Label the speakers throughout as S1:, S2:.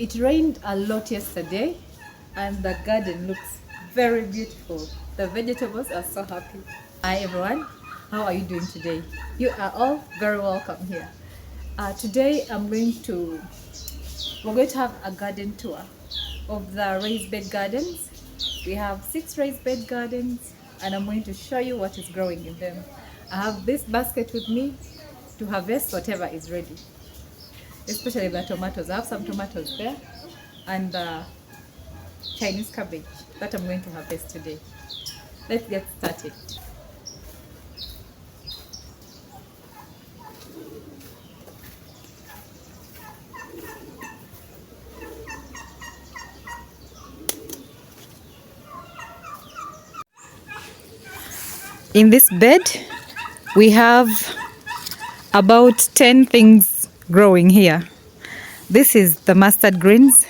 S1: It rained a lot yesterday and the garden looks very beautiful. The vegetables are so happy. Hi everyone, how are you doing today? You are all very welcome here. Today we're going to have a garden tour of the raised bed gardens. We have 6 raised bed gardens and I'm going to show you what is growing in them. I have this basket with me to harvest whatever is ready, especially the tomatoes. I have some tomatoes there and Chinese cabbage that I'm going to harvest today. Let's get started. In this bed, we have about 10 things growing here. This is the mustard greens.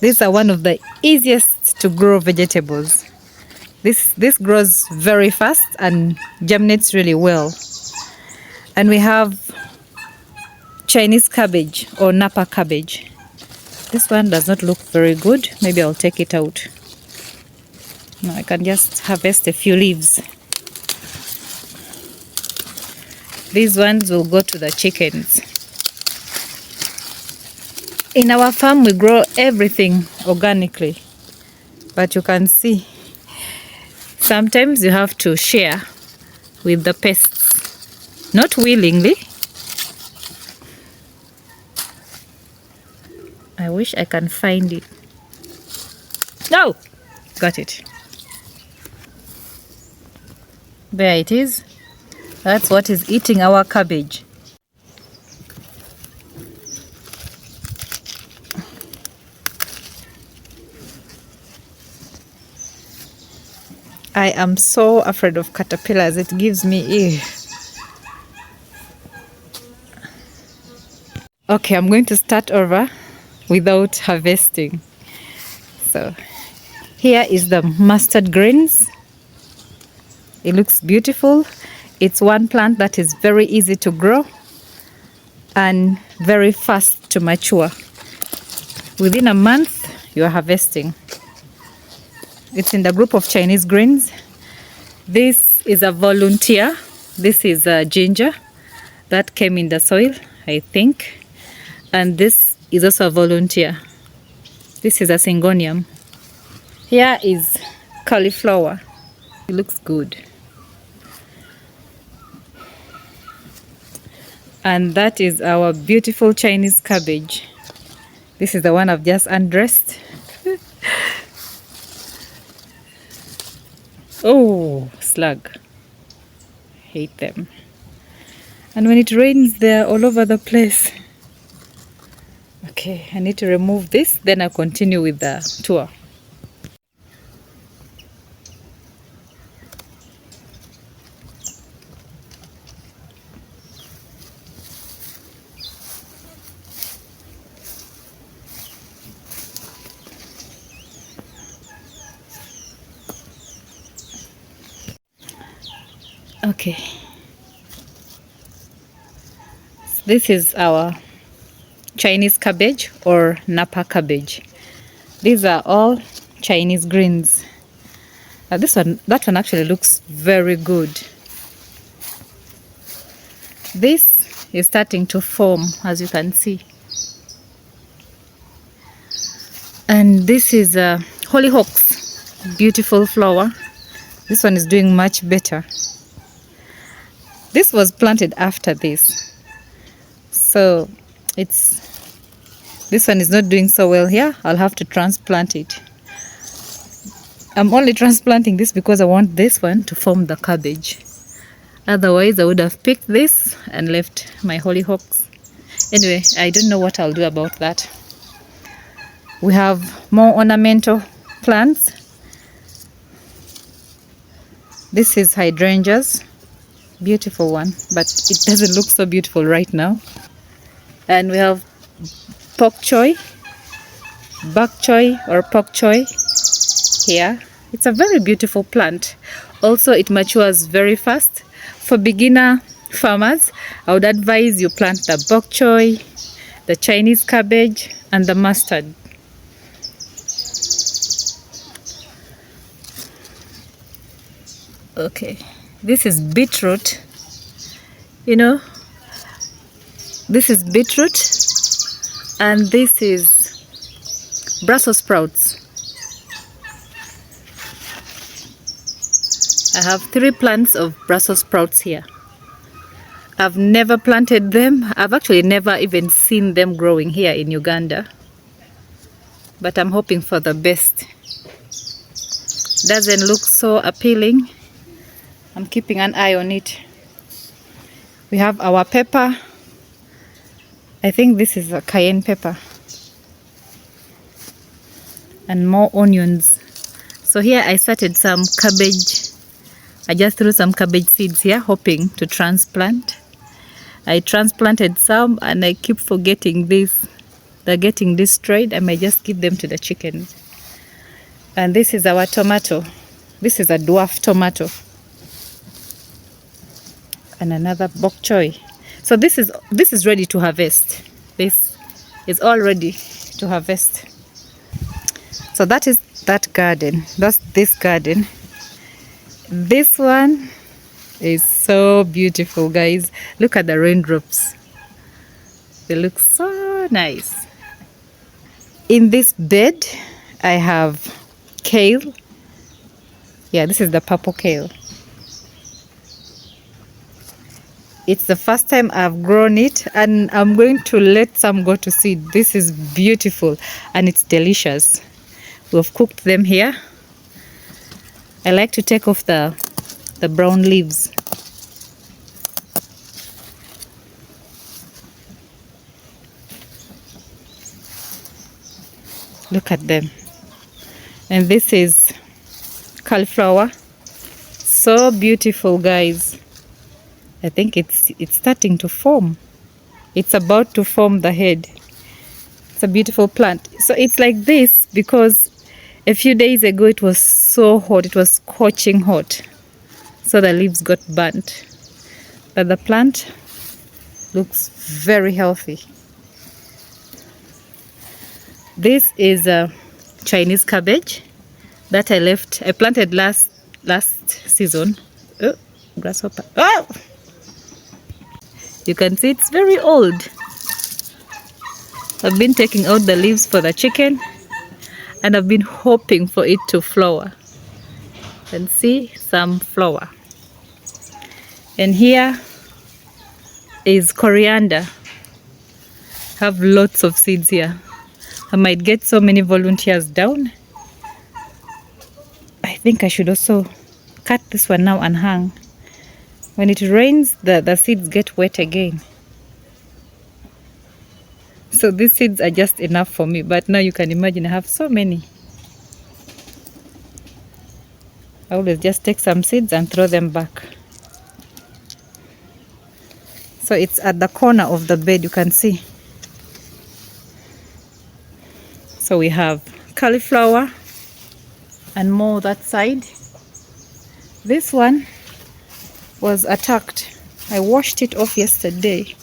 S1: These are one of the easiest to grow vegetables. This grows very fast and germinates really well. And we have Chinese cabbage or Napa cabbage. This one does not look very good. Maybe I'll take it out. No, I can just harvest a few leaves. These ones will go to the chickens. In our farm, we grow everything organically. But you can see, sometimes you have to share with the pests. Not willingly. I wish I can find it. No! Got it. There it is. That's what is eating our cabbage. I am so afraid of caterpillars. It gives me ew. Okay, I'm going to start over without harvesting. So here is the mustard greens. It looks beautiful. It's one plant that is very easy to grow and very fast to mature. Within a month, you are harvesting. It's in the group of Chinese greens. This is a volunteer. This is a ginger that came in the soil, I think. And this is also a volunteer. This is a syngonium. Here is cauliflower. It looks good. And that is our beautiful Chinese cabbage. This is the one I've just undressed. Oh, slug. Hate them. And when it rains, they're all over the place. Okay, I need to remove this, then I'll continue with the tour. Okay, this is our Chinese cabbage or Napa cabbage. These are all Chinese greens. That one actually looks very good. This is starting to form, as you can see. And this is hollyhocks, beautiful flower. This one is doing much better. This was planted after this, so this one is not doing so well here. I'll have to transplant it. I'm only transplanting this because I want this one to form the cabbage. Otherwise I would have picked this and left my hollyhocks. Anyway, I don't know what I'll do about that. We have more ornamental plants. This is hydrangeas. Beautiful one, but it doesn't look so beautiful right now. And we have bok choy or pak choy here. It's a very beautiful plant. Also, it matures very fast. For beginner farmers, I would advise you plant the bok choy, the Chinese cabbage, and the mustard. Okay, this is beetroot. You know, this is beetroot, and this is Brussels sprouts. I have 3 plants of Brussels sprouts here. I've never planted them. I've actually never even seen them growing here in Uganda. But I'm hoping for the best. Doesn't look so appealing. I'm keeping an eye on it. We have our pepper. I think this is a cayenne pepper. And more onions. So here I started some cabbage. I just threw some cabbage seeds here, hoping to transplant. I transplanted some and I keep forgetting this. They're getting destroyed. I may just give them to the chickens. And this is our tomato. This is a dwarf tomato. And another bok choy. So this is ready to harvest. This is all ready to harvest. So that is that garden. That's this garden. This one is so beautiful, guys. Look at the raindrops. They look so nice. In this bed, I have kale. Yeah, this is the purple kale. It's the first time I've grown it, and I'm going to let some go to seed. This is beautiful and it's delicious. We've cooked them here. I like to take off the brown leaves. Look at them. And this is cauliflower. So beautiful, guys. I think it's starting to form. It's about to form the head. It's a beautiful plant. So it's like this because a few days ago it was so hot. It was scorching hot. So the leaves got burnt. But the plant looks very healthy. This is a Chinese cabbage that I planted last season. Oh, grasshopper. Oh! You can see it's very old. I've been taking out the leaves for the chicken and I've been hoping for it to flower. You can see some flower. And here is coriander. I have lots of seeds here. I might get so many volunteers down. I think I should also cut this one now and hang. When it rains, the seeds get wet again. So these seeds are just enough for me. But now you can imagine I have so many. I always just take some seeds and throw them back. So it's at the corner of the bed, you can see. So we have cauliflower and more that side. This one was attacked. I washed it off yesterday.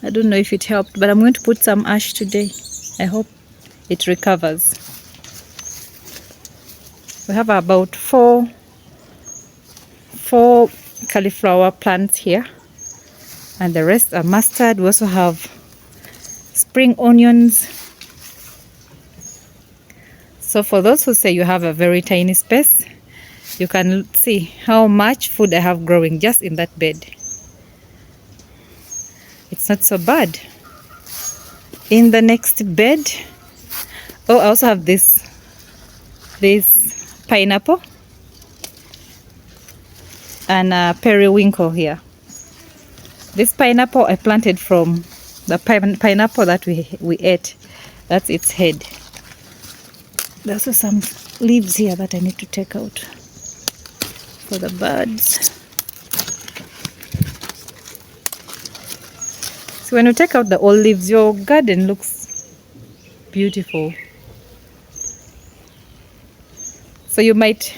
S1: I don't know if it helped, but I'm going to put some ash today. I hope it recovers. We have about four cauliflower plants here, and the rest are mustard. We also have spring onions. So for those who say you have a very tiny space, you can see how much food I have growing just in that bed. It's not so bad. In the next bed, oh, I also have this pineapple and a periwinkle here. This pineapple I planted from the pineapple that we ate. That's its head. There's also some leaves here that I need to take out for the birds. So when you take out the old leaves, your garden looks beautiful. So you might,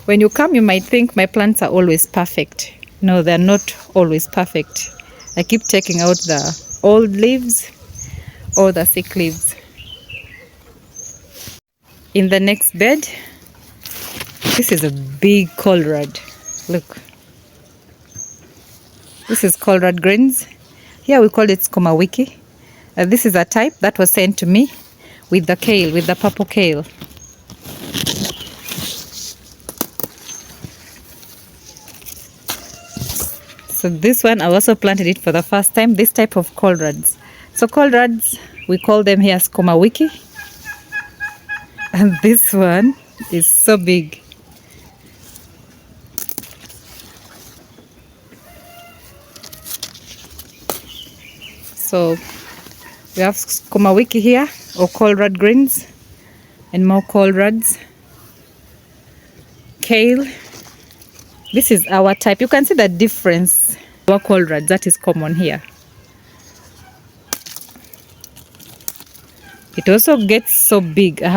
S1: when you come, you might think my plants are always perfect. No, they're not always perfect. I keep taking out the old leaves all the sick leaves. In the next bed, this is a big colrad. Look, this is colrad greens. Here we call it sukuma wiki. This is a type that was sent to me with the kale, with the purple kale. So this one, I also planted it for the first time, this type of colrads. So colrads, we call them here sukuma wiki. And this one is so big. So we have sukuma wiki here, or colrad greens, and more colrads. Kale. This is our type. You can see the difference. Our colrad, that is common here. It also gets so big. I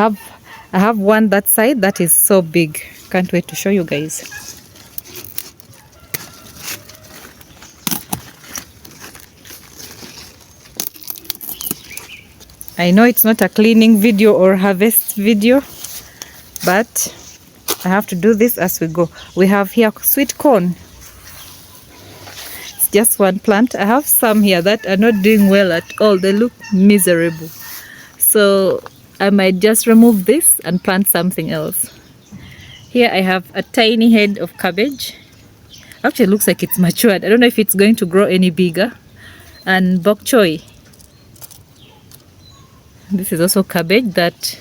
S1: have one that side that is so big. Can't wait to show you guys. I know it's not a cleaning video or harvest video, but I have to do this as we go. We have here sweet corn. It's just one plant. I have some here that are not doing well at all. They look miserable. So I might just remove this and plant something else. Here I have a tiny head of cabbage. Actually, it looks like it's matured. I don't know if it's going to grow any bigger. And bok choy. This is also cabbage that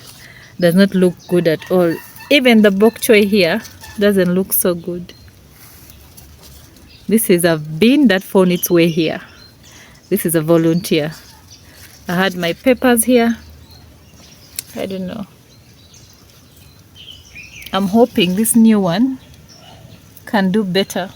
S1: does not look good at all. Even the bok choy here doesn't look so good. This is a bean that found its way here. This is a volunteer. I had my peppers here. I don't know. I'm hoping this new one can do better.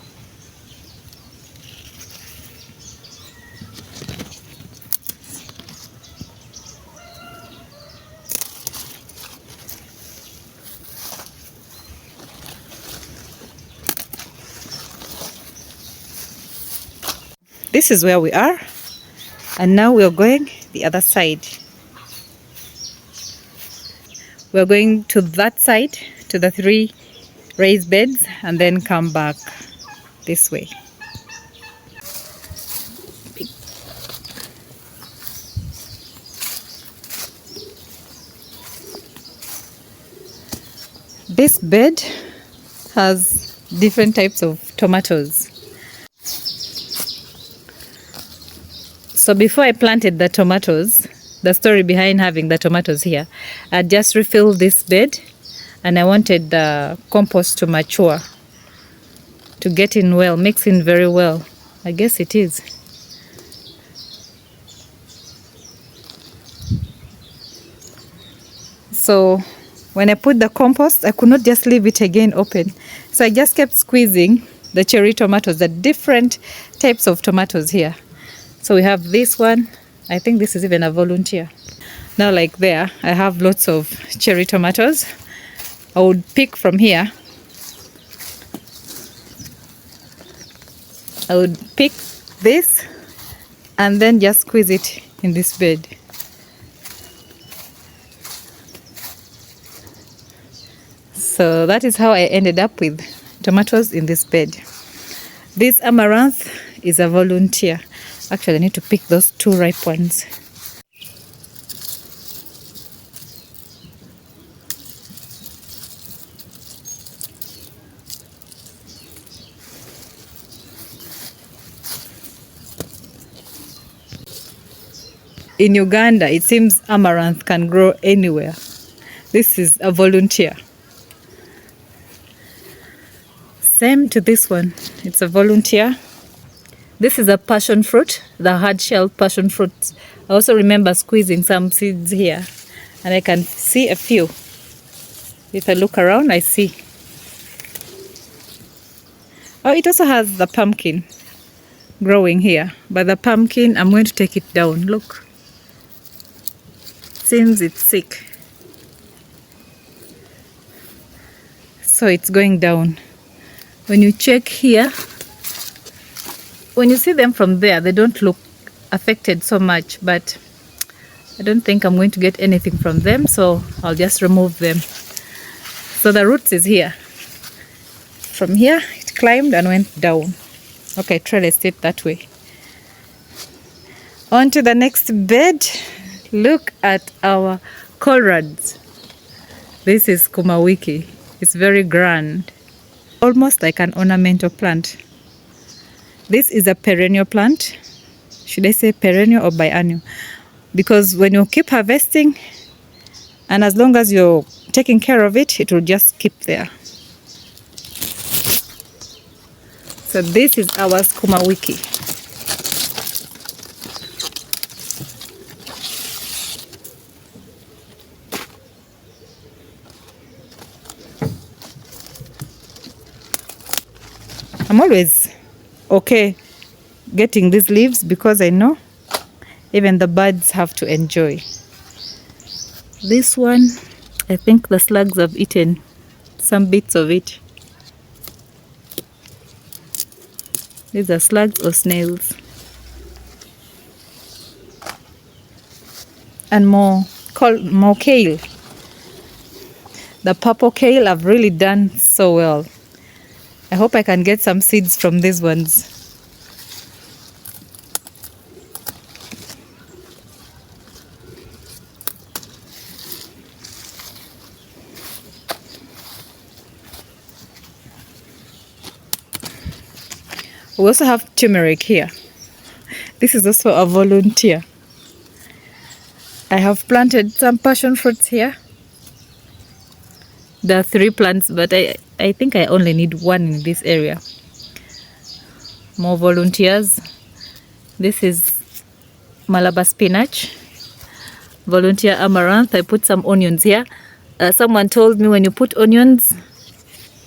S1: This is where we are, and now we are going the other side. We're going to that side, to the 3 raised beds, and then come back this way. This bed has different types of tomatoes. So before I planted the tomatoes, the story behind having the tomatoes here, I just refilled this bed and I wanted the compost to mature, to get in well, mix in very well. I guess it is. So when I put the compost, I could not just leave it again open. So I just kept squeezing the cherry tomatoes, the different types of tomatoes here. So we have this one. I think this is even a volunteer. Now, like there, I have lots of cherry tomatoes. I would pick from here. I would pick this and then just squeeze it in this bed. So that is how I ended up with tomatoes in this bed. This amaranth is a volunteer. Actually, I need to pick those 2 ripe ones. In Uganda, it seems amaranth can grow anywhere. This is a volunteer. Same to this one. It's a volunteer. This is a passion fruit, the hard-shelled passion fruit. I also remember squeezing some seeds here, and I can see a few. If I look around, I see. Oh, it also has the pumpkin growing here, but the pumpkin, I'm going to take it down. Look. Seems it's sick. So it's going down. When you check here, when you see them from there, they don't look affected so much, but I don't think I'm going to get anything from them, so I'll just remove them. So the roots is here. From here, it climbed and went down. Okay, trellis it that way. On to the next bed. Look at our collards. This is sukuma wiki. It's very grand. Almost like an ornamental plant. This is a perennial plant. Should I say perennial or biennial? Because when you keep harvesting, and as long as you're taking care of it, it will just keep there. So this is our sukuma wiki. I'm always okay getting these leaves because I know even the birds have to enjoy. This one, I think the slugs have eaten some bits of it. These are slugs or snails. And more kale. The purple kale have really done so well. I hope I can get some seeds from these ones. We also have turmeric here. This is also a volunteer. I have planted some passion fruits here. There are 3 plants, but I think I only need 1 in this area. More volunteers. This is Malabar spinach. Volunteer amaranth. I put some onions here. Someone told me when you put onions,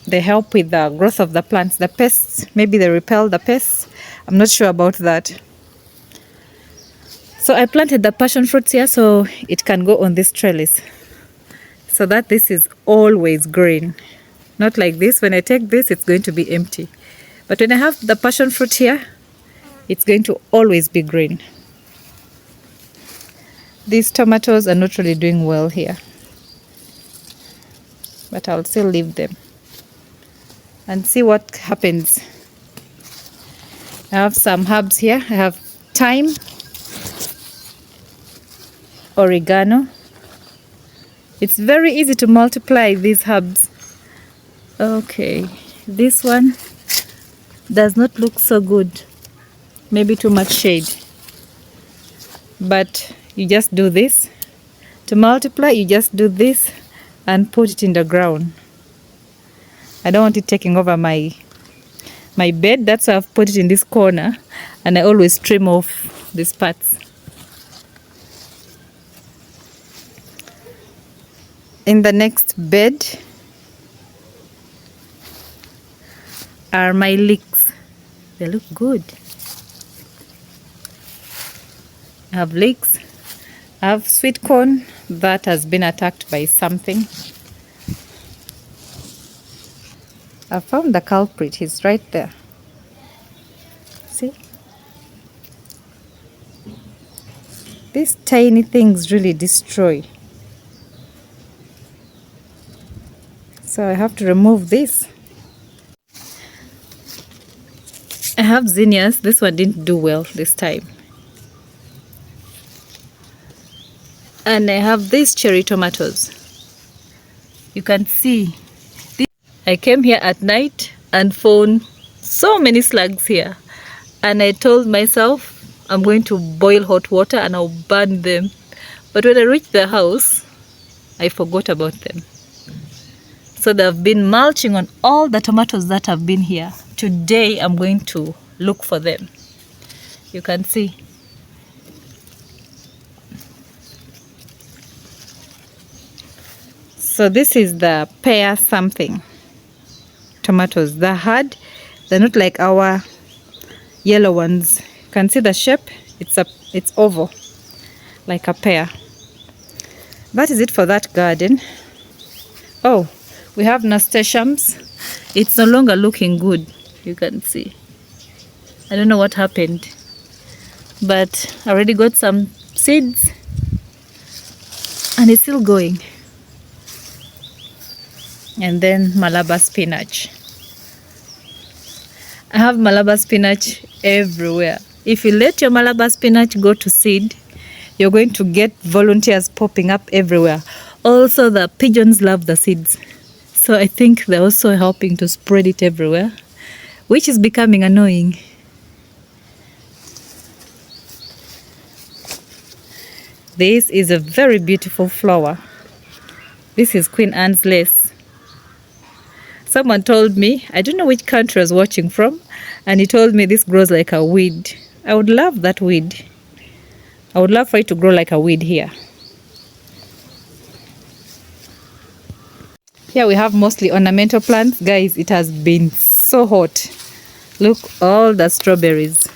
S1: they help with the growth of the plants. The pests, maybe they repel the pests. I'm not sure about that. So I planted the passion fruits here so it can go on this trellis. So that this is always green. Not like this. When I take this, it's going to be empty. But when I have the passion fruit here, it's going to always be green. These tomatoes are not really doing well here. But I'll still leave them and see what happens. I have some herbs here. I have thyme, oregano. It's very easy to multiply these herbs. Okay, this one does not look so good. Maybe too much shade. But you just do this. To multiply, you just do this and put it in the ground. I don't want it taking over my bed. That's why I've put it in this corner. And I always trim off these parts. In the next bed are my leeks. They look good. I have leeks. I have sweet corn that has been attacked by something. I found the culprit. He's right there. See? These tiny things really destroy. So I have to remove this. I have zinnias. This one didn't do well this time. And I have these cherry tomatoes. You can see. I came here at night and found so many slugs here. And I told myself I'm going to boil hot water and I'll burn them. But when I reached the house, I forgot about them. So they've been mulching on all the tomatoes that have been here. Today I'm going to look for them. You can see. So this is the pear something tomatoes. They're hard. They're not like our yellow ones. You can see the shape. It's oval, like a pear. That is it for that garden. Oh, we have nasturtiums. It's no longer looking good. You can see. I don't know what happened, but I already got some seeds. and it's still going. And then Malabar spinach. I have Malabar spinach everywhere. If you let your Malabar spinach go to seed, you're going to get volunteers popping up everywhere. Also, the pigeons love the seeds. So I think they're also helping to spread it everywhere, which is becoming annoying. This is a very beautiful flower. This is Queen Anne's lace. Someone told me, I don't know which country I was watching from, and he told me this grows like a weed. I would love that weed. I would love for it to grow like a weed here. Here we have mostly ornamental plants. Guys, it has been so hot. Look, all the strawberries.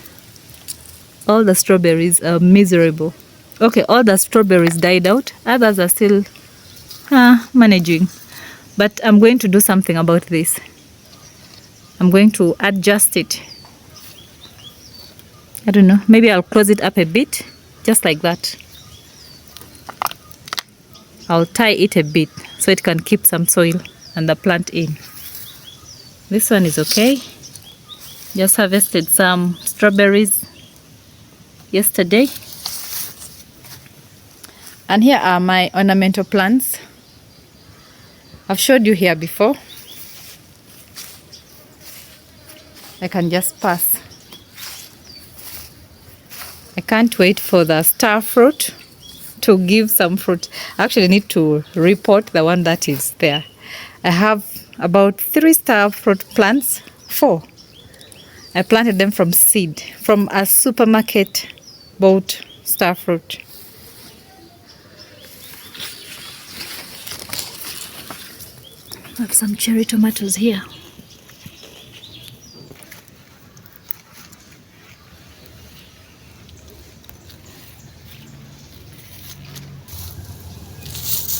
S1: All the strawberries are miserable. Okay, all the strawberries died out. Others are still managing. But I'm going to do something about this. I'm going to adjust it. I don't know, maybe I'll close it up a bit, just like that. I'll tie it a bit so it can keep some soil and the plant in. This one is okay. Just harvested some strawberries yesterday. And here are my ornamental plants. I've showed you here before. I can just pass. I can't wait for the star fruit to give some fruit. I actually need to report the one that is there. I have about 3 star fruit plants, 4. I planted them from seed, from a supermarket bought star fruit. I have some cherry tomatoes here.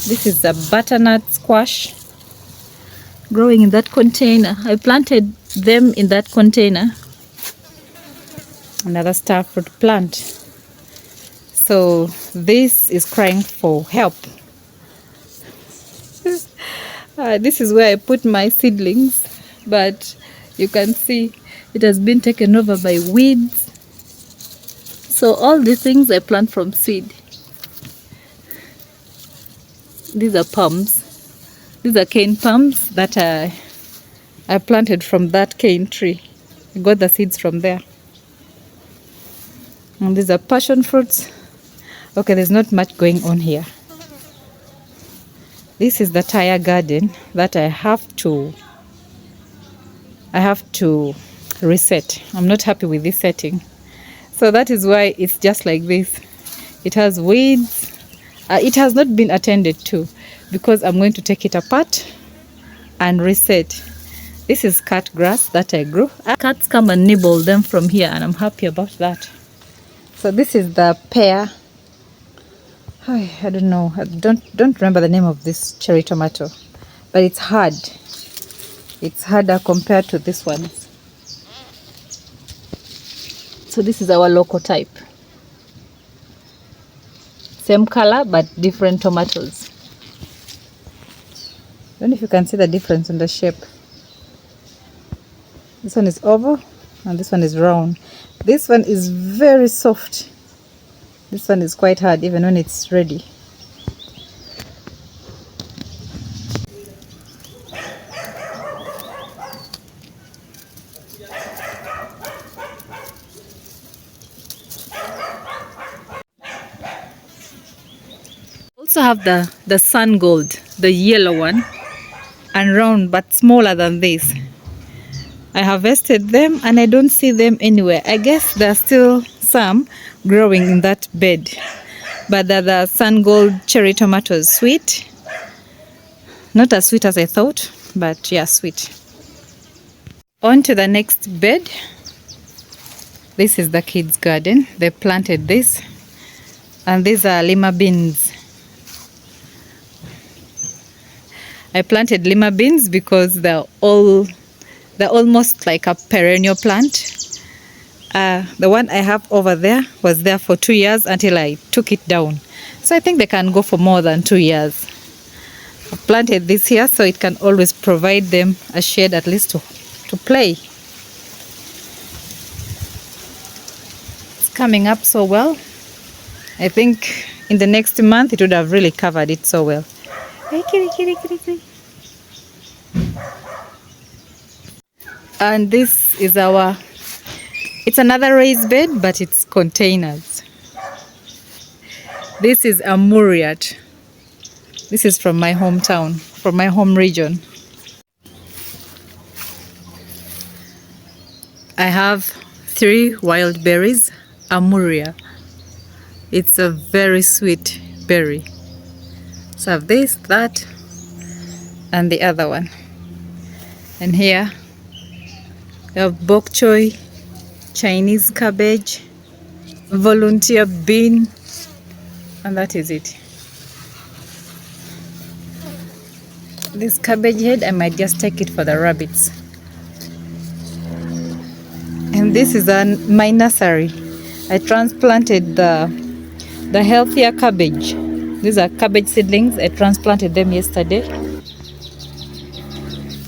S1: This is a butternut squash growing in that container. I planted them in that container. Another star fruit plant. So this is crying for help. This is where I put my seedlings, but you can see it has been taken over by weeds. So all the things I plant from seed. These are palms. These are cane palms that I planted from that cane tree. I got the seeds from there. And these are passion fruits. Okay, there's not much going on here. This is the tire garden that I have to reset. I'm not happy with this setting. So that is why it's just like this. It has weeds. It has not been attended to because I'm going to take it apart and reset. This is cut grass that I grew. Cats come and nibble them from here, and I'm happy about that. So this is the pear. I don't know. I don't remember the name of this cherry tomato, but it's hard. It's harder compared to this one. So this is our local type. Same color but different tomatoes. I don't know if you can see the difference in the shape. This one is oval and this one is round. This one is very soft. This one is quite hard even when it's ready. Also have the sun gold, the yellow one, and round but smaller than this. I harvested them and I don't see them anywhere. I guess there are still some growing in that bed, but the sun gold cherry tomatoes, sweet. Not as sweet as I thought, but yeah, sweet. On to the next bed. This is the kids' garden. They planted this, and these are lima beans. I planted lima beans because they're almost like a perennial plant. The one I have over there was there for 2 years until I took it down. So I think they can go for more than 2 years. I planted this here so it can always provide them a shade at least to play. It's coming up so well. I think in the next month it would have really covered it so well. Hey, kitty, kitty, kitty, kitty. And this is it's another raised bed, but it's containers. This is a muriat. This is from my hometown, from my home region. I have 3 wild berries, amuria. It's a very sweet berry. So I have this, that, and the other one. And here we have bok choy, Chinese cabbage, volunteer bean, and that is it. This cabbage head, I might just take it for the rabbits. And this is my nursery. I transplanted the healthier cabbage. These are cabbage seedlings. I transplanted them yesterday.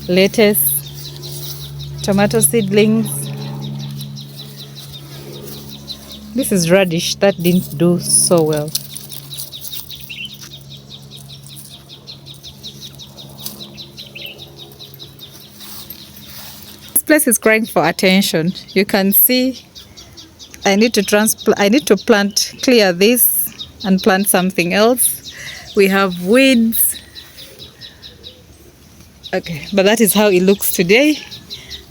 S1: Lettuce, tomato seedlings. This is radish that didn't do so well. This place is crying for attention. You can see I need to clear this and plant something else. We have weeds. Okay, but that is how it looks today.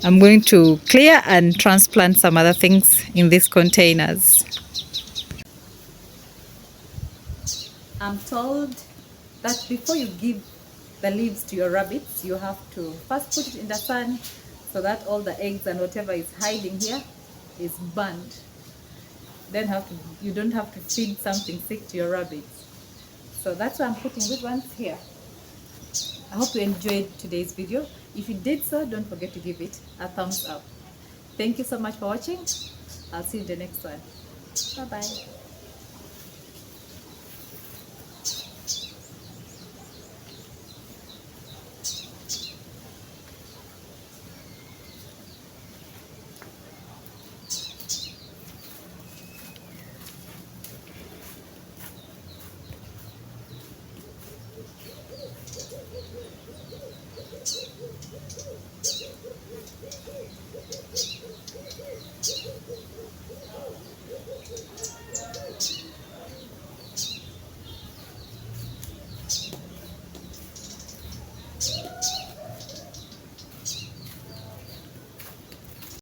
S1: I'm going to clear and transplant some other things in these containers. I'm told that before you give the leaves to your rabbits, you have to first put it in the sun so that all the eggs and whatever is hiding here is burned. Then you don't have to feed something sick to your rabbits. So that's why I'm putting these ones here. I hope you enjoyed today's video. If you did so, don't forget to give it a thumbs up. Thank you so much for watching. I'll see you in the next one. Bye-bye.